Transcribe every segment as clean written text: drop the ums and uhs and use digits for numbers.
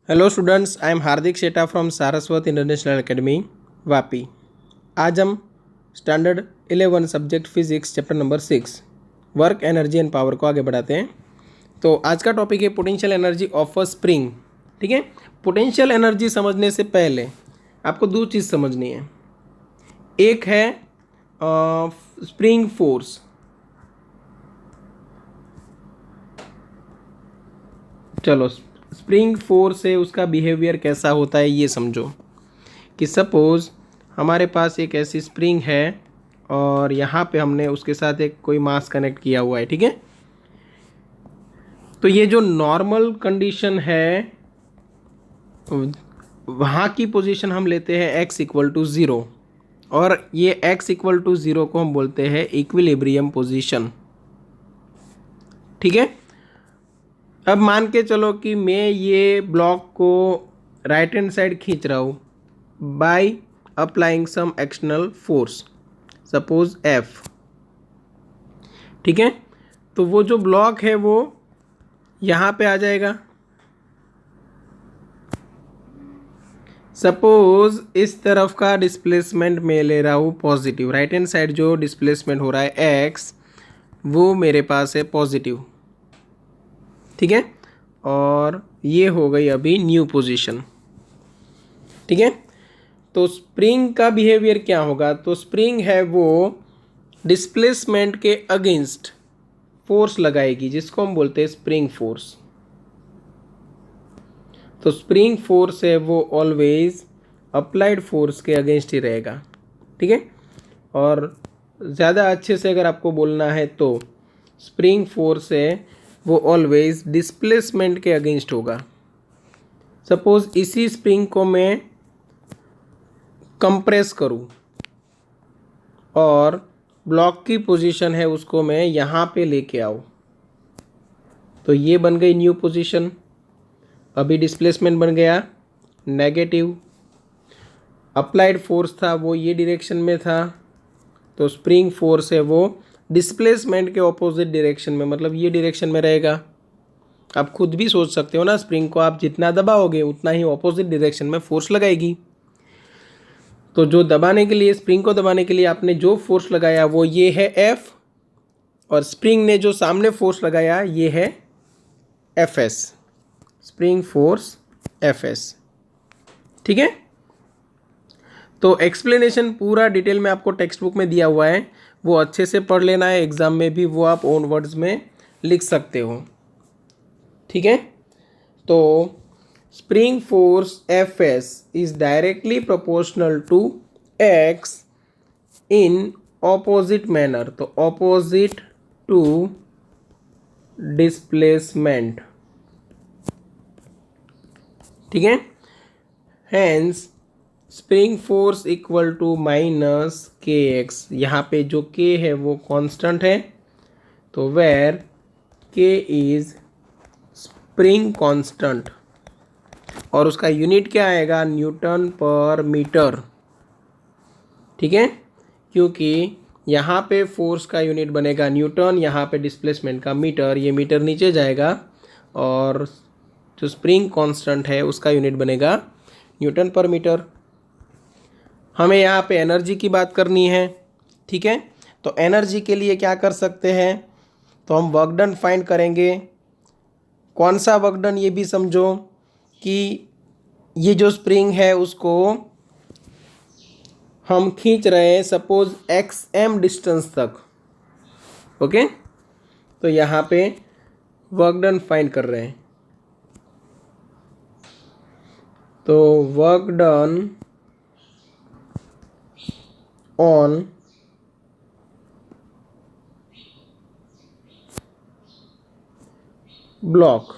Hello students, I am Hardik Sheta from Saraswat international academy Vapi. आज हम standard 11 subject physics chapter number 6 work energy and power को आगे बढ़ाते हैं। तो आज का टॉपिक है potential energy of a spring. ठीक है, पोटेंशियल एनर्जी समझने से पहले आपको दो चीज़ समझनी है। एक है स्प्रिंग फोर्स। चलो, स्प्रिंग फोर्स से उसका बिहेवियर कैसा होता है ये समझो। कि सपोज़ हमारे पास एक ऐसी स्प्रिंग है और यहाँ पे हमने उसके साथ एक कोई मास कनेक्ट किया हुआ है। ठीक है, तो ये जो नॉर्मल कंडीशन है वहाँ की पोजीशन हम लेते हैं x इक्वल टू ज़ीरो, और ये x इक्वल टू ज़ीरो को हम बोलते हैं इक्विलिब्रियम पोजीशन। ठीक है, अब मान के चलो कि मैं ये ब्लॉक को राइट हैंड साइड खींच रहा हूँ by applying some external force, suppose F। ठीक है, तो वो जो ब्लॉक है वो यहाँ पे आ जाएगा। सपोज इस तरफ का डिस्प्लेसमेंट मैं ले रहा हूँ पॉजिटिव, राइट हैंड साइड जो डिस्प्लेसमेंट हो रहा है x वो मेरे पास है पॉजिटिव। ठीक है, और ये हो गई अभी न्यू पोजीशन। ठीक है, तो स्प्रिंग का बिहेवियर क्या होगा? तो स्प्रिंग है वो डिस्प्लेसमेंट के अगेंस्ट फोर्स लगाएगी जिसको हम बोलते हैं स्प्रिंग फोर्स। तो स्प्रिंग फोर्स है वो ऑलवेज अप्लाइड फोर्स के अगेंस्ट ही रहेगा। ठीक है, और ज़्यादा अच्छे से अगर आपको बोलना है तो स्प्रिंग फोर्स है वो ऑलवेज डिस्प्लेसमेंट के अगेंस्ट होगा। सपोज इसी स्प्रिंग को मैं कंप्रेस करूं और ब्लॉक की पोजीशन है उसको मैं यहाँ पे लेके आऊँ, तो ये बन गई न्यू पोजीशन। अभी डिस्प्लेसमेंट बन गया नेगेटिव, अप्लाइड फोर्स था वो ये डायरेक्शन में था, तो स्प्रिंग फोर्स है वो डिस्प्लेसमेंट के ऑपोजिट डायरेक्शन में, मतलब ये डायरेक्शन में रहेगा। आप खुद भी सोच सकते हो ना, स्प्रिंग को आप जितना दबाओगे उतना ही ऑपोजिट डायरेक्शन में फोर्स लगाएगी। तो जो दबाने के लिए, स्प्रिंग को दबाने के लिए आपने जो फोर्स लगाया वो ये है F, और स्प्रिंग ने जो सामने फोर्स लगाया ये है Fs, स्प्रिंग फोर्स Fs। ठीक है, तो एक्सप्लेनेशन पूरा डिटेल में आपको टेक्स्ट बुक में दिया हुआ है, वो अच्छे से पढ़ लेना है, एग्जाम में भी वो आप ओन वर्ड्स में लिख सकते हो। ठीक है, तो spring force Fs is directly proportional to x in opposite manner, तो ऑपोजिट टू डिस्प्लेसमेंट। ठीक है, hence spring force equal to minus k x. यहाँ पे जो k है वो कांस्टेंट है, तो where k is spring constant, और उसका यूनिट क्या आएगा? न्यूटन पर मीटर। ठीक है, क्योंकि यहाँ पे फोर्स का यूनिट बनेगा न्यूटन, यहाँ पे डिस्प्लेसमेंट का मीटर, ये मीटर नीचे जाएगा, और जो स्प्रिंग कांस्टेंट है उसका यूनिट बनेगा न्यूटन पर मीटर। हमें यहाँ पे एनर्जी की बात करनी है। ठीक है, तो एनर्जी के लिए क्या कर सकते हैं? तो हम वर्क डन फाइंड करेंगे। कौन सा वर्क डन ये भी समझो कि ये जो स्प्रिंग है उसको हम खींच रहे हैं सपोज XM डिस्टेंस तक। ओके, तो यहाँ पे वर्क डन फाइंड कर रहे हैं, तो work done on block,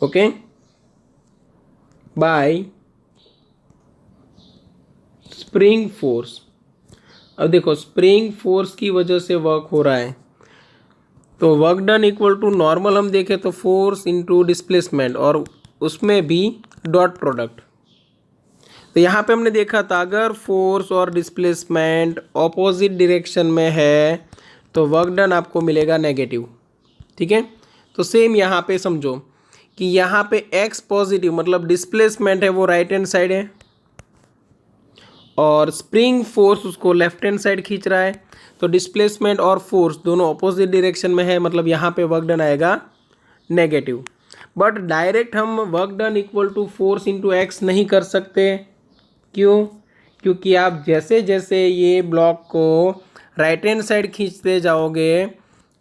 okay, bye spring force. अब देखो, स्प्रिंग फोर्स की वजह से वर्क हो रहा है, तो work done equal to normal हम देखें तो फोर्स इनटू डिस्प्लेसमेंट, और उसमें भी डॉट प्रोडक्ट। तो यहाँ पे हमने देखा था अगर फोर्स और डिस्प्लेसमेंट ऑपोजिट डायरेक्शन में है तो वर्क डन आपको मिलेगा नेगेटिव। ठीक है, तो सेम यहाँ पे समझो कि यहाँ पे x पॉजिटिव मतलब डिस्प्लेसमेंट है वो राइट हैंड साइड है और स्प्रिंग फोर्स उसको लेफ्ट हैंड साइड खींच रहा है, तो डिस्प्लेसमेंट और फोर्स दोनों ऑपोजिट डायरेक्शन में है, मतलब यहाँ पे वर्क डन आएगा नेगेटिव। बट डायरेक्ट हम work done equal to force into x नहीं कर सकते। क्यों? क्योंकि आप जैसे जैसे ये ब्लॉक को राइट हैंड साइड खींचते जाओगे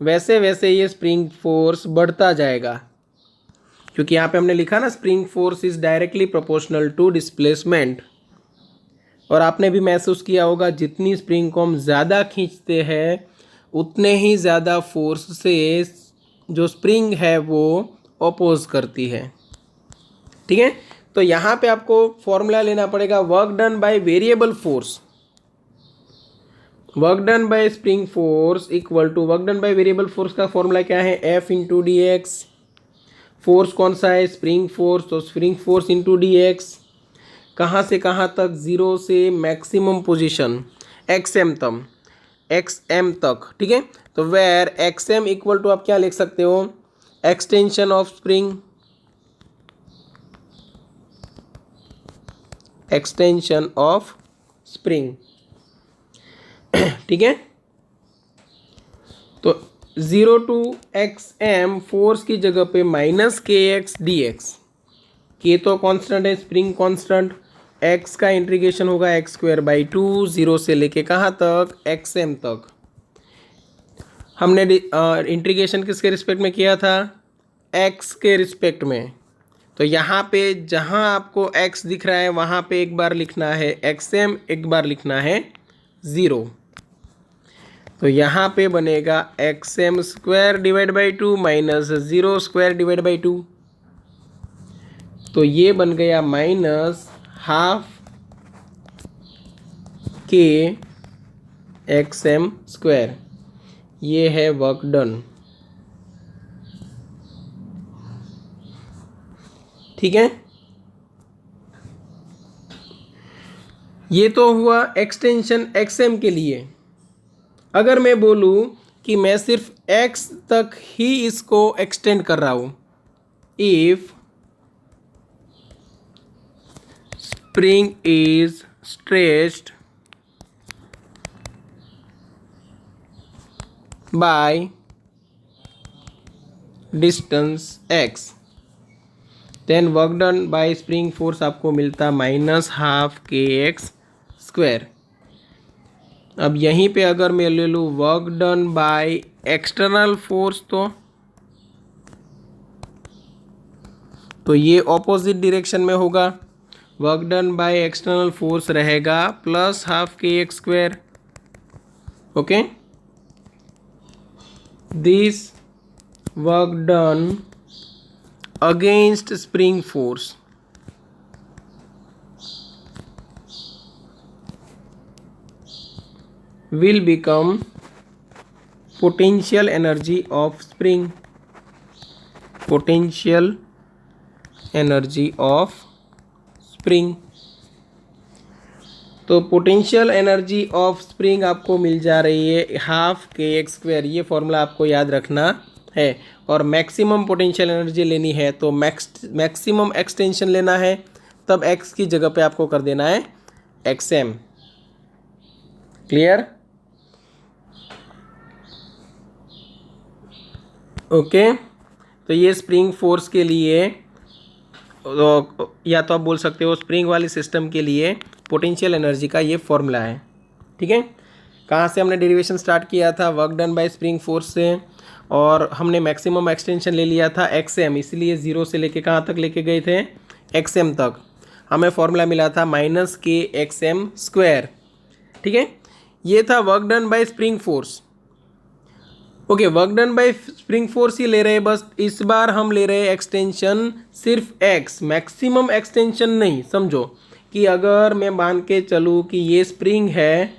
वैसे वैसे ये स्प्रिंग फोर्स बढ़ता जाएगा, क्योंकि यहाँ पे हमने लिखा ना spring force is directly proportional to displacement. और आपने भी महसूस किया होगा जितनी स्प्रिंग को हम ज़्यादा खींचते हैं उतने ही ज़्यादा फोर्स से जो स्प्रिंग है वो अपोज करती है। ठीक है, तो यहाँ पे आपको फॉर्मूला लेना पड़ेगा work done by variable force. Work done by spring force equal to work done by variable force का फॉर्मूला क्या है? F into d x. Force कौन सा है? स्प्रिंग फोर्स, तो spring force into d x. कहाँ से कहाँ तक? जीरो से मैक्सिमम पोजीशन एक्स एम तक। ठीक है, तो where x m equal to आप क्या लिख सकते हो? Extension of spring, extension of spring. ठीक है, तो zero to x m force की जगह पे minus k x D x. के तो कांस्टेंट है, स्प्रिंग कांस्टेंट, एक्स का इंटीग्रेशन होगा x square by two, zero से लेके कहाँ तक? एक्स एम तक। हमने इंटीग्रेशन किसके रिस्पेक्ट में किया था? एक्स के रिस्पेक्ट में। तो यहाँ पे जहाँ आपको एक्स दिख रहा है वहाँ पे एक बार लिखना है एक्स एम, एक बार लिखना है ज़ीरो। तो यहाँ पे बनेगा x m square divide by two minus zero square divide by two. तो ये बन गया minus half k x m square. ये है वर्क डन। ठीक है, ये तो हुआ एक्सटेंशन एक्स एम के लिए। अगर मैं बोलूँ कि मैं सिर्फ x तक ही इसको एक्सटेंड कर रहा हूँ, if spring is stretched by distance x, then work done by spring force आपको मिलता minus half k x square. अब यहीं पे अगर मैं ले लूँ work done by external force, तो ये ऑपोजिट डायरेक्शन में होगा। Work done by external force रहेगा plus half k x square. Okay, this work done against spring force will become potential energy of spring, potential energy of spring। तो potential energy of spring आपको मिल जा रही है half k x square. ये formula आपको याद रखना है। और मैक्सिमम पोटेंशियल एनर्जी लेनी है तो मैक्सिमम एक्सटेंशन लेना है, तब एक्स की जगह पे आपको कर देना है एक्स एम। क्लियर? ओके, तो ये स्प्रिंग फोर्स के लिए, या तो आप बोल सकते हो स्प्रिंग वाली सिस्टम के लिए पोटेंशियल एनर्जी का ये फॉर्मूला है। ठीक है, कहाँ से हमने डेरिवेशन स्टार्ट किया था? Work done by spring force से, और हमने मैक्सिमम एक्सटेंशन ले लिया था एक्स एम, इसलिए ज़ीरो से लेके कहाँ तक लेके गए थे? एक्स एम तक। हमें फॉर्मूला मिला था minus k x m square. ठीक है, ये था work done by spring force. Okay, work done by spring force ही ले रहे हैं, बस इस बार हम ले रहे हैं एक्सटेंशन सिर्फ एक्स, मैक्सिमम एक्सटेंशन नहीं। समझो कि अगर मैं मान के चलूँ कि ये स्प्रिंग है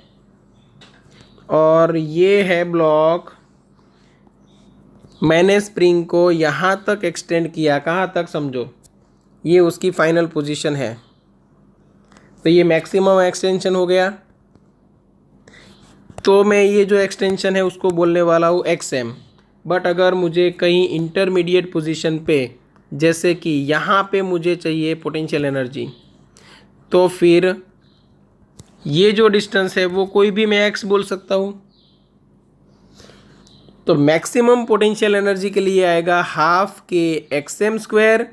और ये है ब्लॉक, मैंने स्प्रिंग को यहाँ तक एक्सटेंड किया, कहाँ तक? समझो ये उसकी फाइनल पोजीशन है, तो ये मैक्सिमम एक्सटेंशन हो गया। तो मैं ये जो एक्सटेंशन है उसको बोलने वाला हूँ एक्स एम। बट अगर मुझे कहीं इंटरमीडिएट पोजीशन पे जैसे कि यहाँ पे मुझे चाहिए पोटेंशियल एनर्जी, तो फिर ये जो डिस्टेंस है वो कोई भी मैं x बोल सकता हूँ। तो मैक्सिमम पोटेंशियल एनर्जी के लिए आएगा हाफ के एक्सएम स्क्वायर,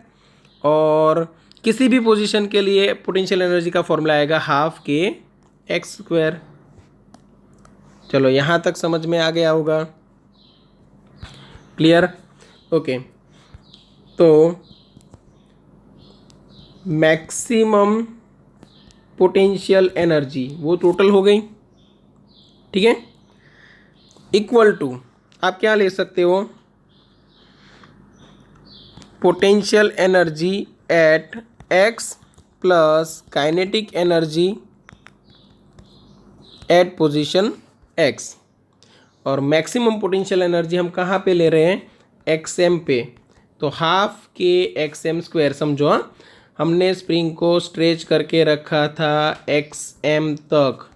और किसी भी पोजीशन के लिए पोटेंशियल एनर्जी का फॉर्मूला आएगा हाफ के एक्स स्क्वायर। चलो यहाँ तक समझ में आ गया होगा, क्लियर? ओके, तो मैक्सिमम पोटेंशियल एनर्जी वो टोटल हो गई, ठीक है, इक्वल टू आप क्या ले सकते हो, potential energy at x plus kinetic energy eight position x. और मैक्सिमम पोटेंशियल एनर्जी हम कहाँ पे ले रहे हैं, एक्स एम पे, तो half k x m square. समझो हाँ, हमने स्प्रिंग को स्ट्रेच करके रखा था एक्स एम तक,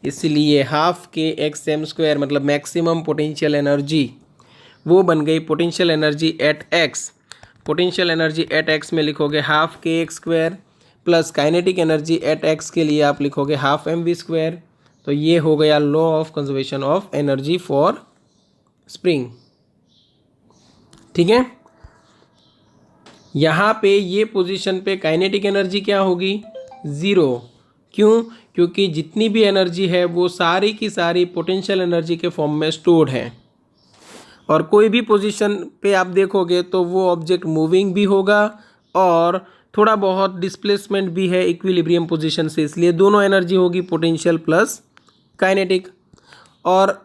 इसलिए half k x m square मतलब मैक्सिमम पोटेंशियल एनर्जी वो बन गई potential energy at x. Potential energy at x में लिखोगे half k x square plus kinetic energy at x के लिए आप लिखोगे हाफ एम वी स्क्वायर। तो ये हो गया law of conservation of energy for spring, ठीक है। यहाँ पे ये पोजीशन पे काइनेटिक एनर्जी क्या होगी, ज़ीरो। क्यों? क्योंकि जितनी भी एनर्जी है वो सारी की सारी पोटेंशियल एनर्जी के फॉर्म में स्टोर्ड है, और कोई भी पोजीशन पे आप देखोगे तो वो ऑब्जेक्ट मूविंग भी होगा और थोड़ा बहुत डिस्प्लेसमेंट भी है इक्विलिब्रियम पोजीशन से, इसलिए दोनों एनर्जी होगी पोटेंशियल प्लस काइनेटिक। और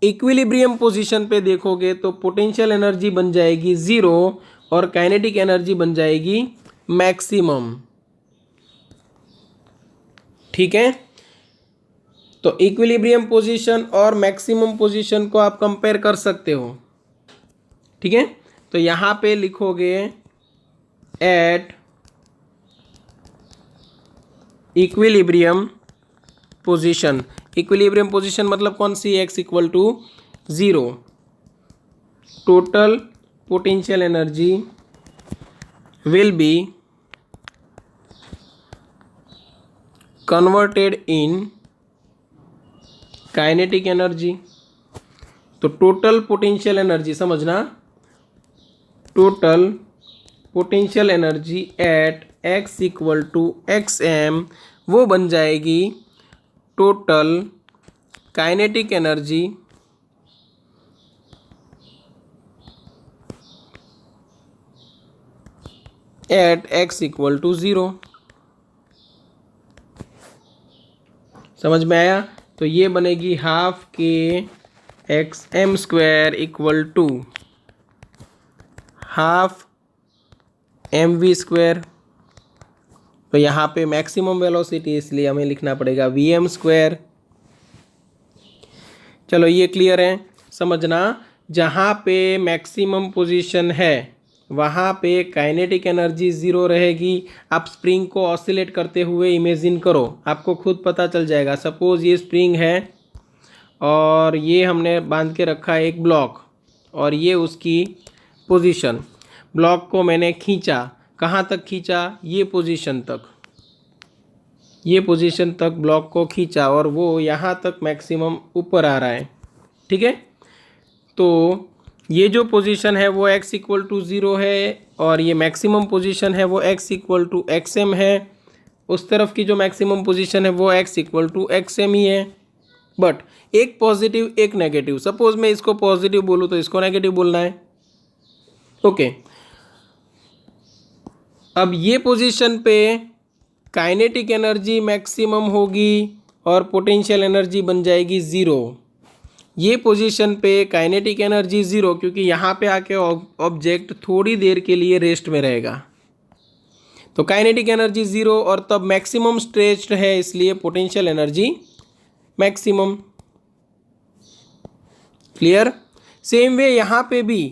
इक्विलिब्रियम पोजीशन पे देखोगे तो पोटेंशियल एनर्जी बन जाएगी ज़ीरो और काइनेटिक एनर्जी बन जाएगी मैक्सिमम, ठीक है। तो इक्विलिब्रियम पोजीशन और मैक्सिमम पोजीशन को आप कंपेयर कर सकते हो, ठीक है। तो यहाँ पे लिखोगे at equilibrium position. Equilibrium position मतलब कौन सी, x equal to zero, total potential energy will be converted in kinetic energy. तो टोटल पोटेंशियल एनर्जी समझना, total potential energy at x equal to x m वो बन जाएगी total kinetic energy at x equal to zero. समझ में आया? तो ये बनेगी half k x m square equal to half m v square. तो यहाँ पे मैक्सिमम वेलोसिटी इसलिए हमें लिखना पड़ेगा वी एम स्क्वायर। चलो ये क्लियर है, समझना जहाँ पे मैक्सिमम पोजीशन है वहाँ पे काइनेटिक एनर्जी ज़ीरो रहेगी। आप स्प्रिंग को ऑसिलेट करते हुए इमेजिन करो, आपको खुद पता चल जाएगा। सपोज़ ये स्प्रिंग है और ये हमने बांध के रखा है एक ब्लॉक, और ये उसकी पोजीशन, ब्लॉक को मैंने खींचा, कहाँ तक खींचा, ये पोजीशन तक, ये पोजीशन तक ब्लॉक को खींचा और वो यहाँ तक मैक्सिमम ऊपर आ रहा है, ठीक है। तो ये जो पोजीशन है वो x इक्वल टू ज़ीरो है और ये मैक्सिमम पोजीशन है वो x equal to x m है। उस तरफ की जो मैक्सिमम पोजीशन है वो x equal to x m ही है, बट एक पॉजिटिव एक नेगेटिव। सपोज मैं इसको पॉजिटिव बोलूँ तो इसको नेगेटिव बोलना है, ओके। अब ये पोजीशन पे काइनेटिक एनर्जी मैक्सिमम होगी और पोटेंशियल एनर्जी बन जाएगी ज़ीरो। ये पोजीशन पे काइनेटिक एनर्जी ज़ीरो, क्योंकि यहाँ पे आके ऑब्जेक्ट थोड़ी देर के लिए रेस्ट में रहेगा, तो काइनेटिक एनर्जी ज़ीरो और तब मैक्सिमम स्ट्रेच्ड है, इसलिए potential energy maximum. Clear? Same way यहाँ पे भी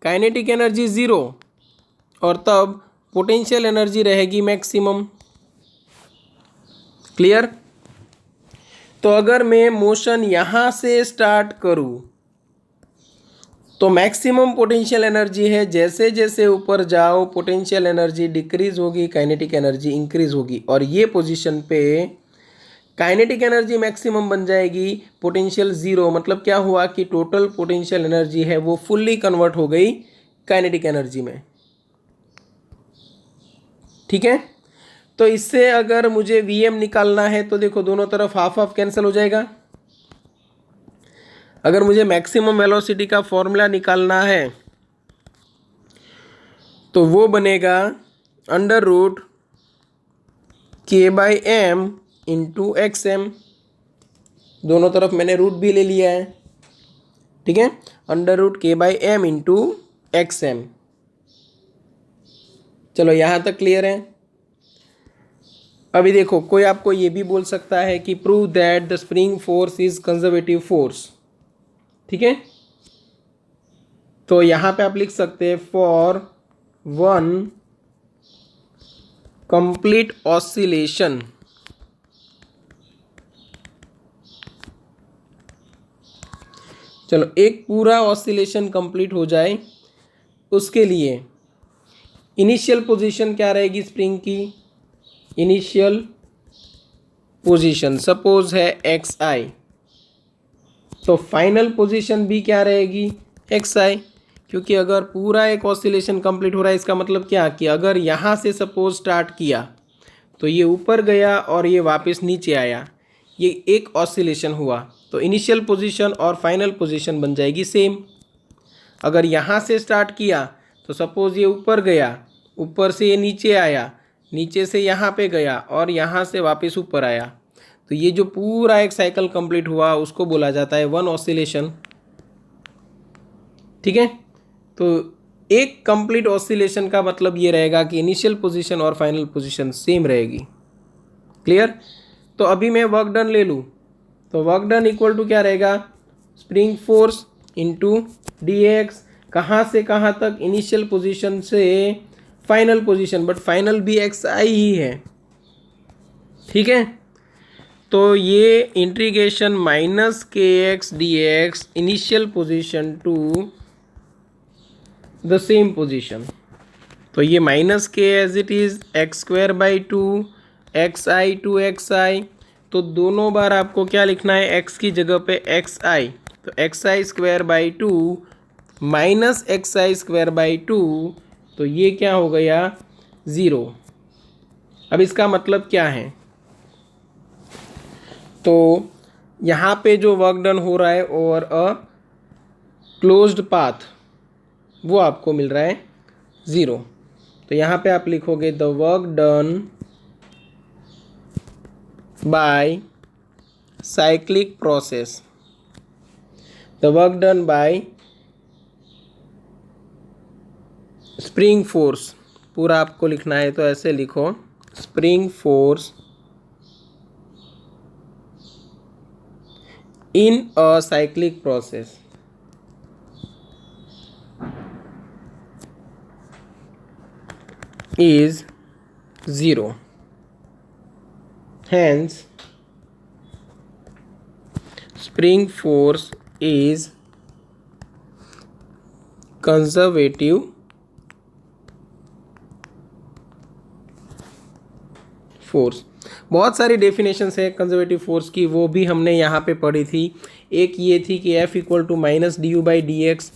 काइनेटिक एनर्जी ज़ीरो और तब पोटेंशियल एनर्जी रहेगी मैक्सिमम। क्लियर? तो अगर मैं मोशन यहाँ से स्टार्ट करूँ तो मैक्सिमम पोटेंशियल एनर्जी है, जैसे जैसे ऊपर जाओ पोटेंशियल एनर्जी डिक्रीज होगी, काइनेटिक एनर्जी इंक्रीज होगी, और ये पोजीशन पे काइनेटिक एनर्जी मैक्सिमम बन जाएगी, पोटेंशियल जीरो। मतलब क्या हुआ कि टोटल पोटेंशियल एनर्जी है वो फुल्ली कन्वर्ट हो गई काइनेटिक एनर्जी में। ठीक है, तो इससे अगर मुझे Vm निकालना है तो देखो दोनों तरफ हाफ हाफ कैंसिल हो जाएगा। अगर मुझे मैक्सिमम वेलोसिटी का फॉर्मूला निकालना है तो वो बनेगा under root K/m into XM। दोनों तरफ मैंने रूट भी ले लिया है। ठीक है, under root K/m into XM। चलो यहाँ तक क्लियर है। अभी देखो कोई आपको ये भी बोल सकता है कि prove that the spring force is conservative force. ठीक है, तो यहाँ पे आप लिख सकते हैं फॉर वन कंप्लीट ऑसिलेशन चलो एक पूरा ऑसिलेशन कंप्लीट हो जाए उसके लिए इनिशियल पोजीशन क्या रहेगी स्प्रिंग की। इनिशियल पोजीशन सपोज है XI, तो फाइनल पोजीशन भी क्या रहेगी XI। क्योंकि अगर पूरा एक ऑसिलेशन कंप्लीट हो रहा है इसका मतलब क्या कि अगर यहाँ से सपोज स्टार्ट किया तो ये ऊपर गया और ये वापस नीचे आया, ये एक ऑसिलेशन हुआ, तो इनिशियल पोजीशन और फाइनल पोजीशन बन जाएगी सेम। अगर यहाँ से स्टार्ट किया तो सपोज ये ऊपर गया, ऊपर से ये नीचे आया, नीचे से यहाँ पे गया और यहाँ से वापस ऊपर आया, तो ये जो पूरा एक साइकिल कंप्लीट हुआ उसको बोला जाता है वन ऑसिलेशन। ठीक है, तो एक कंप्लीट ऑसिलेशन का मतलब ये रहेगा कि इनिशियल पोजीशन और फाइनल पोजीशन सेम रहेगी। क्लियर। तो अभी मैं वर्क डन ले लूँ तो वर्क डन इक्वल टू क्या रहेगा, स्प्रिंग फोर्स इंटू dx। कहाँ से कहाँ तक, इनिशियल पोजीशन से फाइनल पोजीशन, बट फाइनल भी XI ही है। ठीक है, तो ये integration minus KX dx initial position to the same position, तो ये minus k as it is x²/2 XI to XI। तो दोनों बार आपको क्या लिखना है, x की जगह पे XI, तो XI²/2 माइनस XI²/2, तो ये क्या हो गया 0। अब इसका मतलब क्या है, तो यहाँ पे जो वर्क डन हो रहा है ओवर अ क्लोज्ड पाथ वो आपको मिल रहा है 0। तो यहाँ पे आप लिखोगे the work done by cyclic process, the work done by spring force. पूरा आपको लिखना है तो ऐसे लिखो, spring force in a cyclic process is 0, hence spring force is conservative force. बहुत सारी डेफिनेशंस है कंजर्वेटिव फोर्स की, वो भी हमने यहाँ पे पढ़ी थी। एक ये थी कि F equal to -du/dx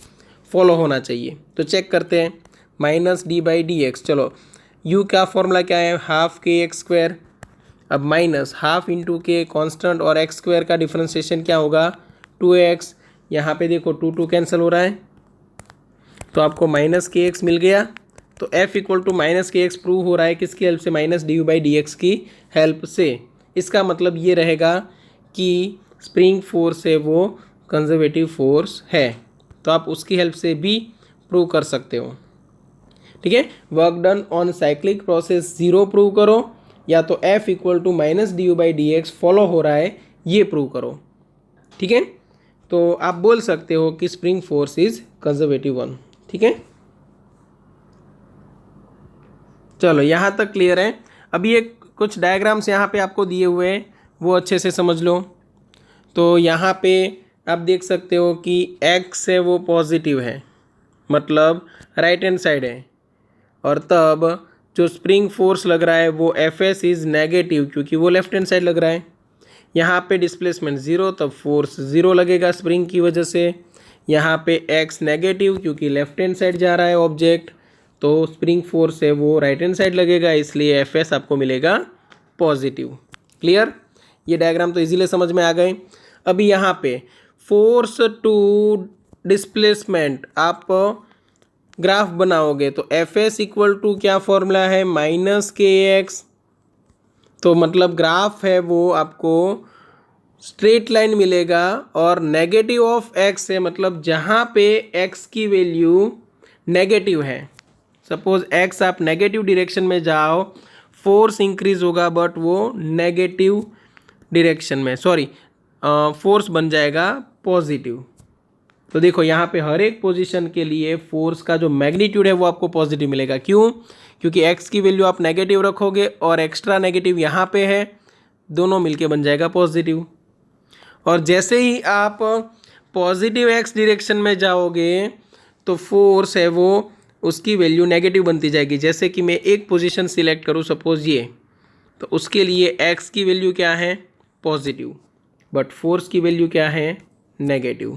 follow होना चाहिए, तो चेक करते हैं -d/dx। चलो u का फॉर्मूला क्या है, हाफ KX²। अब माइनस हाफ इंटू के कॉन्स्टेंट और x² का डिफ्रेंसिएशन क्या होगा 2x। यहाँ पे देखो 2 कैंसिल हो रहा है तो आपको -kx मिल गया। तो F equal to -kx prove हो रहा है किसकी हेल्प से, -du/dx की हेल्प से। इसका मतलब ये रहेगा कि स्प्रिंग फोर्स है वो कंजर्वेटिव फोर्स है, तो आप उसकी हेल्प से भी प्रूव कर सकते हो। ठीक है, work done on cyclic process 0 prove करो, या तो F equal to -du/dx follow हो रहा है ये प्रूव करो। ठीक है, तो आप बोल सकते हो कि spring force is conservative one. ठीक है, चलो यहाँ तक क्लियर है। अभी एक कुछ डायग्राम्स यहाँ पे आपको दिए हुए हैं वो अच्छे से समझ लो। तो यहाँ पे आप देख सकते हो कि एक्स है वो पॉजिटिव है, मतलब राइट हैंड साइड है, और तब जो स्प्रिंग फोर्स लग रहा है वो एफ एस इज़ नेगेटिव क्योंकि वो लेफ्ट हैंड साइड लग रहा है। यहाँ पे डिस्प्लेसमेंट ज़ीरो, तब फोर्स ज़ीरो लगेगा स्प्रिंग की वजह से। यहाँ पे एक्स नेगेटिव क्योंकि लेफ्ट हैंड साइड जा रहा है ऑब्जेक्ट, तो स्प्रिंग फोर्स है वो राइट हैंड साइड लगेगा, इसलिए एफ एस आपको मिलेगा पॉजिटिव। क्लियर? ये डायग्राम तो इजीली समझ में आ गए। अभी यहाँ पे फोर्स टू डिस्प्लेसमेंट आप ग्राफ बनाओगे तो एफ एस इक्वल टू क्या फॉर्मूला है, माइनस के एक्स। तो मतलब ग्राफ है वो आपको स्ट्रेट लाइन मिलेगा, और नेगेटिव ऑफ एक्स है मतलब जहाँ पे एक्स की वैल्यू नेगेटिव है, सपोज एक्स आप नेगेटिव डायरेक्शन में जाओ, फोर्स इंक्रीज होगा बट वो नेगेटिव डायरेक्शन में, सॉरी फोर्स बन जाएगा पॉजिटिव। तो देखो यहाँ पे हर एक पोजीशन के लिए फोर्स का जो मैग्नीट्यूड है वो आपको पॉजिटिव मिलेगा। क्यों? क्योंकि एक्स की वैल्यू आप नेगेटिव रखोगे और एक्स्ट्रा नेगेटिव यहाँ पे है, दोनों मिलके बन जाएगा पॉजिटिव। और जैसे ही आप पॉजिटिव एक्स डायरेक्शन में जाओगे तो फोर्स है वो उसकी वैल्यू नेगेटिव बनती जाएगी। जैसे कि मैं एक पोजीशन सिलेक्ट करूँ सपोज ये, तो उसके लिए एक्स की वैल्यू क्या है, पॉजिटिव, बट फोर्स की वैल्यू क्या है, नेगेटिव।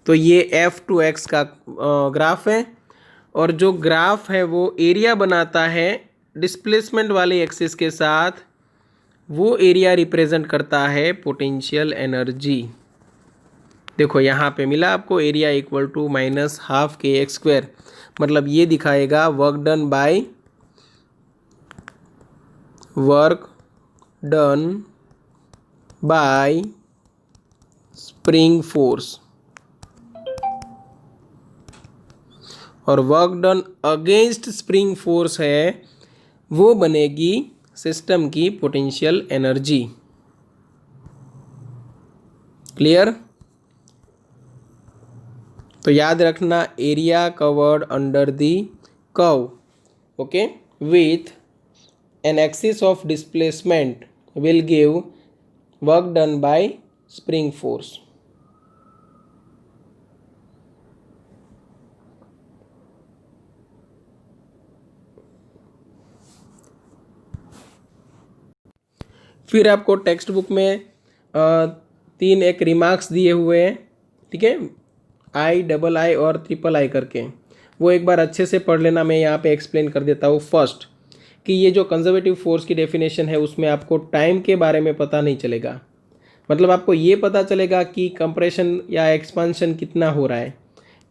तो ये एफ टू एक्स का ग्राफ है, और जो ग्राफ है वो एरिया बनाता है डिस्प्लेसमेंट वाले एक्सिस के साथ, वो एरिया रिप्रेजेंट करता है पोटेंशियल एनर्जी। देखो यहाँ पे मिला आपको area equal to minus half k x square, मतलब ये दिखाएगा work done by spring force, और work done against spring force है वो बनेगी सिस्टम की पोटेंशियल एनर्जी। क्लियर? तो याद रखना area covered under the curve, okay, with an axis of displacement will give work done by spring force. फिर आपको टेक्स्ट बुक में 3 एक रिमार्क्स दिए हुए हैं, ठीक है, आई, डबल आई और ट्रिपल आई करके, वो एक बार अच्छे से पढ़ लेना। मैं यहाँ पे एक्सप्लेन कर देता हूँ। फर्स्ट कि ये जो कंजर्वेटिव फोर्स की डेफिनेशन है उसमें आपको टाइम के बारे में पता नहीं चलेगा, मतलब आपको ये पता चलेगा कि कंप्रेशन या एक्सपांशन कितना हो रहा है,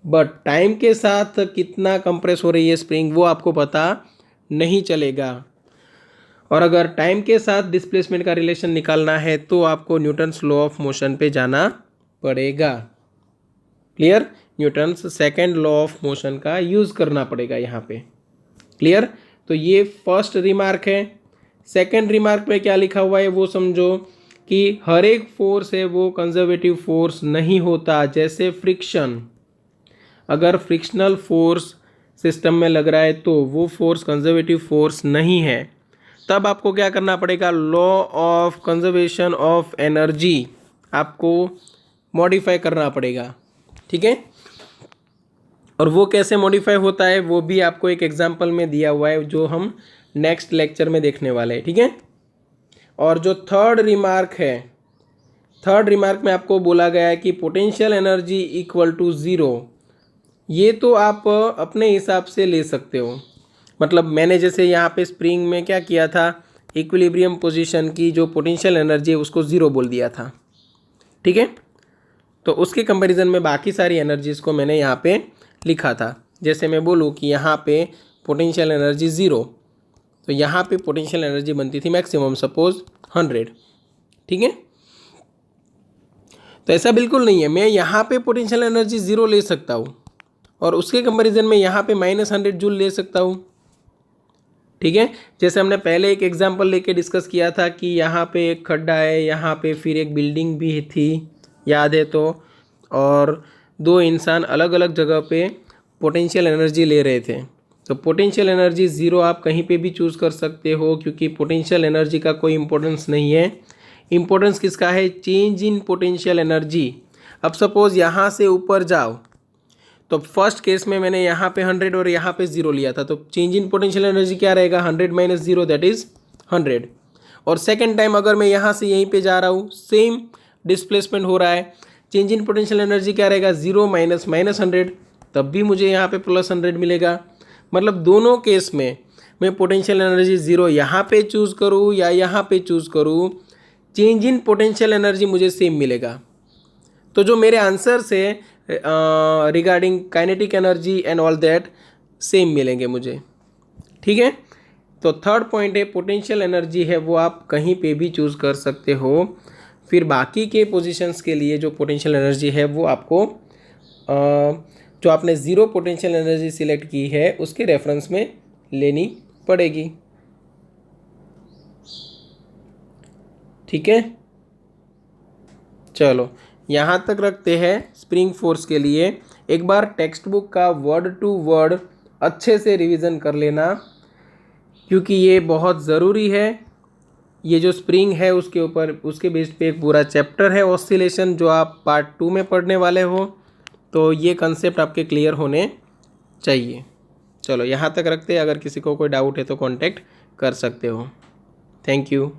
बट टाइम के साथ कितना कंप्रेस हो रही है स्प्रिंग वो आपको पता नहीं चलेगा। और अगर टाइम के साथ डिस्प्लेसमेंट का रिलेशन निकालना है तो आपको न्यूटन्स लॉ ऑफ मोशन पे जाना पड़ेगा। Clear? Newton's second law of motion का यूज़ करना पड़ेगा यहाँ पे। क्लियर? तो ये फर्स्ट रिमार्क है। सेकंड रिमार्क में क्या लिखा हुआ है वो समझो कि हर एक फोर्स है वो कंजर्वेटिव फोर्स नहीं होता। जैसे फ्रिक्शन, अगर फ्रिक्शनल फोर्स सिस्टम में लग रहा है तो वो फोर्स कंजर्वेटिव फोर्स नहीं है। तब आपको क्या करना पड़ेगा, law of conservation of energy आपको मॉडिफाई करना पड़ेगा। ठीक है? और वो कैसे मॉडिफाई होता है वो भी आपको एक एग्जांपल में दिया हुआ है जो हम नेक्स्ट लेक्चर में देखने वाले हैं। ठीक है? और जो थर्ड रिमार्क है, थर्ड रिमार्क में आपको बोला गया है कि potential energy equal to zero. ये तो आप अपने हिसाब से ले सकते हो, मतलब मैंने जैसे यहाँ पे स्प्रिंग में क्या किया था, इक्विलिब्रियम पोजीशन की जो पोटेंशियल एनर्जी है उसको ज़ीरो बोल दिया था। ठीक है? तो उसके कंपैरिजन में बाकी सारी एनर्जीज़ को मैंने यहाँ पे लिखा था। जैसे मैं बोलूँ कि यहाँ पे पोटेंशियल एनर्जी ज़ीरो, तो यहाँ पे पोटेंशियल एनर्जी बनती थी मैक्सिमम सपोज 100। ठीक है? तो ऐसा बिल्कुल नहीं है, मैं यहाँ पे पोटेंशियल एनर्जी ज़ीरो ले सकता हूँ और उसके कंपैरिजन में यहाँ पे -100 जूल ले सकता हूँ। ठीक है? जैसे हमने पहले एक एग्जांपल लेके डिस्कस किया था कि यहाँ पे एक खड्डा है, यहाँ पे फिर एक बिल्डिंग भी थी, याद है तो, और दो इंसान अलग अलग जगह पे पोटेंशियल एनर्जी ले रहे थे। तो पोटेंशियल एनर्जी ज़ीरो आप कहीं पे भी चूज़ कर सकते हो क्योंकि पोटेंशियल एनर्जी का कोई इम्पोर्टेंस नहीं है। इम्पोर्टेंस किसका है? Change in potential energy. अब सपोज यहाँ से ऊपर जाओ, तो फर्स्ट केस में मैंने यहाँ पे 100 और यहाँ पे 0 लिया था, तो चेंज इन पोटेंशियल एनर्जी क्या रहेगा, 100 माइनस 0 दैट इज 100। और सेकेंड टाइम अगर मैं यहाँ से यहीं पे जा रहा हूँ, सेम डिस्प्लेसमेंट हो रहा है, चेंज इन पोटेंशियल एनर्जी क्या रहेगा, 0 माइनस 100, तब भी मुझे यहाँ पे प्लस 100 मिलेगा। मतलब दोनों केस में मैं पोटेंशियल एनर्जी 0 यहाँ पे चूज़ करूँ या यहाँ पे चूज़ करूँ, चेंज इन पोटेंशियल एनर्जी मुझे सेम मिलेगा। तो जो मेरे आंसर से regarding kinetic energy and all that same मिलेंगे मुझे। ठीक है, तो थर्ड पॉइंट है पोटेंशियल एनर्जी है वो आप कहीं पे भी चूज़ कर सकते हो। फिर बाकी के पोजीशंस के लिए जो पोटेंशियल एनर्जी है वो आपको जो आपने ज़ीरो पोटेंशियल एनर्जी सिलेक्ट की है उसके रेफरेंस में लेनी पड़ेगी। ठीक है, चलो यहाँ तक रखते हैं स्प्रिंग फोर्स के लिए। एक बार टेक्स्ट बुक का वर्ड टू वर्ड अच्छे से रिवीजन कर लेना, क्योंकि ये बहुत ज़रूरी है। ये जो स्प्रिंग है उसके ऊपर, उसके बेस पे एक पूरा चैप्टर है ऑसिलेशन, जो आप पार्ट 2 में पढ़ने वाले हो, तो ये कंसेप्ट आपके क्लियर होने चाहिए। चलो यहाँ तक रखते हैं, अगर किसी को कोई डाउट है तो कांटेक्ट कर सकते हो। Thank you.